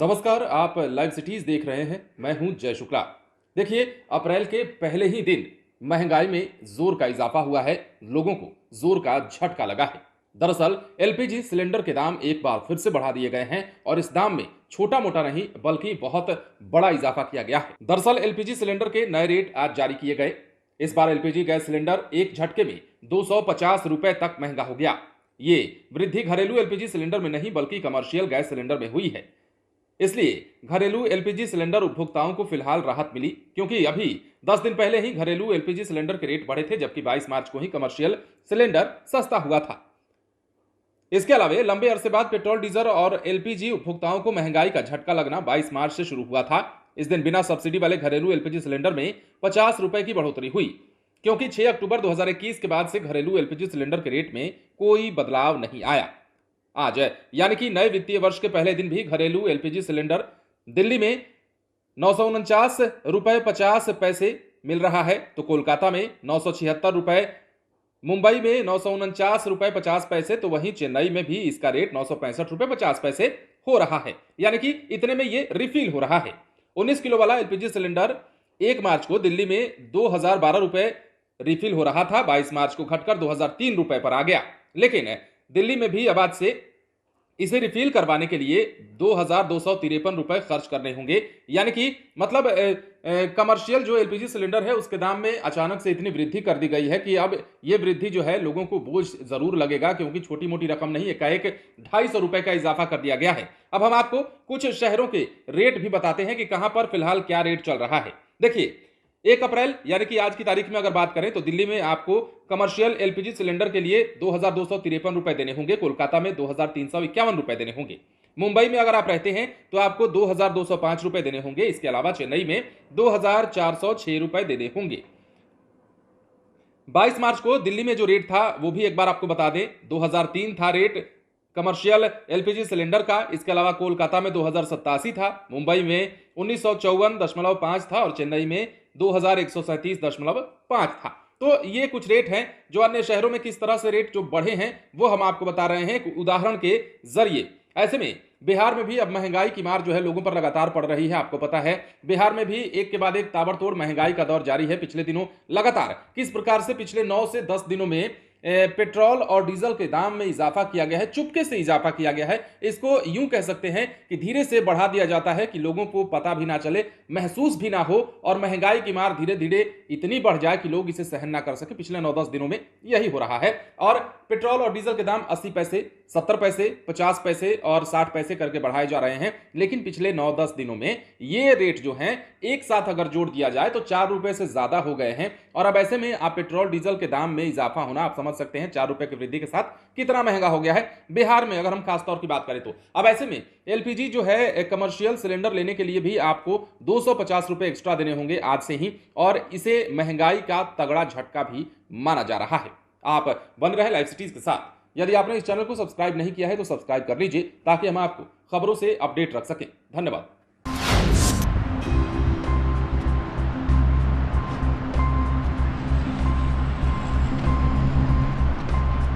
नमस्कार, आप live cities देख रहे हैं। मैं हूं जय शुक्ला। देखिए, अप्रैल के पहले ही दिन महंगाई में जोर का इजाफा हुआ है। लोगों को जोर का झटका लगा है। दरअसल एलपीजी सिलेंडर के दाम एक बार फिर से बढ़ा दिए गए हैं और इस दाम में छोटा मोटा नहीं बल्कि बहुत बड़ा इजाफा किया गया है। दरअसल एलपीजी सिलेंडर के नए रेट आज जारी किए गए। इस बार एलपीजी गैस सिलेंडर एक झटके में 250 रुपए तक महंगा हो गया। ये वृद्धि घरेलू एलपीजी सिलेंडर में नहीं बल्कि कमर्शियल गैस सिलेंडर में हुई है। इसलिए घरेलू एलपीजी सिलेंडर उपभोक्ताओं को फिलहाल राहत मिली, क्योंकि अभी 10 दिन पहले ही घरेलू एलपीजी सिलेंडर के रेट बढ़े थे, जबकि 22 मार्च को ही कमर्शियल सिलेंडर सस्ता हुआ था। इसके अलावा लंबे अरसे बाद पेट्रोल, डीजल और एलपीजी उपभोक्ताओं को महंगाई का झटका लगना 22 मार्च से शुरू हुआ था। इस दिन बिना सब्सिडी वाले घरेलू एलपीजी सिलेंडर में 50 रुपए की बढ़ोतरी हुई, क्योंकि 6 अक्टूबर 2021 के बाद से घरेलू एलपीजी सिलेंडर के रेट में कोई बदलाव नहीं आया। आज यानी कि नए वित्तीय वर्ष के पहले दिन भी घरेलू एलपीजी सिलेंडर दिल्ली में 949 रुपए 50 पैसे मिल रहा है, तो कोलकाता में 976 रुपए, मुंबई में 949 रुपए 50 पैसे, तो वहीं चेन्नई में भी इसका रेट 965 रुपए 50 पैसे हो रहा है। यानी कि इतने में ये रिफिल हो रहा है। 19 किलो वाला एलपीजी सिलेंडर 1 मार्च को दिल्ली में 2012 रुपए रिफिल हो रहा था। 22 मार्च को घटकर 2003 रुपए पर आ गया। लेकिन दिल्ली में भी अब आज से इसे रिफिल करवाने के लिए 2253 रुपए खर्च करने होंगे। यानी कि मतलब कमर्शियल जो एलपीजी सिलेंडर है उसके दाम में अचानक से इतनी वृद्धि कर दी गई है कि अब ये वृद्धि जो है लोगों को बोझ जरूर लगेगा, क्योंकि छोटी मोटी रकम नहीं, एकाएक 250 रुपए का इजाफा कर दिया गया है। अब हम आपको कुछ शहरों के रेट भी बताते हैं कि कहां पर फिलहाल क्या रेट चल रहा है। देखिए, 1 अप्रैल यानी कि आज की तारीख में अगर बात करें तो दिल्ली में आपको कमर्शियल एलपीजी सिलेंडर के लिए 2253 रुपए देने होंगे। कोलकाता में 2351 रुपए देने होंगे। मुंबई में अगर आप रहते हैं तो आपको 2205 रुपए देने होंगे। इसके अलावा चेन्नई में 2406 रुपए देने होंगे। 22 मार्च को दिल्ली में जो रेट था वो भी एक बार आपको बता दें, 2003 था रेट कमर्शियल एलपीजी सिलेंडर का। इसके अलावा कोलकाता में 2087 था, मुंबई में 1954.5 था और चेन्नई में 2137.5 था। तो ये कुछ रेट हैं। जो अन्य शहरों में किस तरह से रेट जो बढ़े हैं वो हम आपको बता रहे हैं उदाहरण के जरिए। ऐसे में बिहार में भी अब महंगाई की मार जो है लोगों पर लगातार पड़ रही है। आपको पता है बिहार में भी एक के बाद एक ताबड़तोड़ महंगाई का दौर जारी है। पिछले दिनों लगातार किस प्रकार से पिछले 9 से 10 दिनों में पेट्रोल और डीजल के दाम में इजाफा किया गया है, चुपके से इजाफा किया गया है। इसको यूं कह सकते हैं कि धीरे से बढ़ा दिया जाता है कि लोगों को पता भी ना चले, महसूस भी ना हो और महंगाई की मार धीरे धीरे इतनी बढ़ जाए कि लोग इसे सहन ना कर सके। पिछले 9-10 दिनों में यही हो रहा है। और पेट्रोल और डीजल के दाम 80 पैसे, 70 पैसे, 50 पैसे और 60 पैसे करके बढ़ाए जा रहे हैं। लेकिन पिछले 9-10 दिनों में ये रेट जो हैं एक साथ अगर जोड़ दिया जाए तो 4 रुपए से ज्यादा हो गए हैं। और अब ऐसे में आप पेट्रोल डीजल के दाम में इजाफा होना आप समझ सकते हैं 4 रुपए की वृद्धि के साथ कितना महंगा हो गया है बिहार में, अगर हम खासतौर की बात करें तो। अब ऐसे में एलपीजी जो है कमर्शियल सिलेंडर लेने के लिए भी आपको 250 रुपए एक्स्ट्रा देने होंगे आज से ही, और इसे महंगाई का तगड़ा झटका भी माना जा रहा है। आप बन रहे लाइव सिटीज के साथ। यदि आपने इस चैनल को सब्सक्राइब नहीं किया है तो सब्सक्राइब कर लीजिए, ताकि हम आपको खबरों से अपडेट रख सकें। धन्यवाद।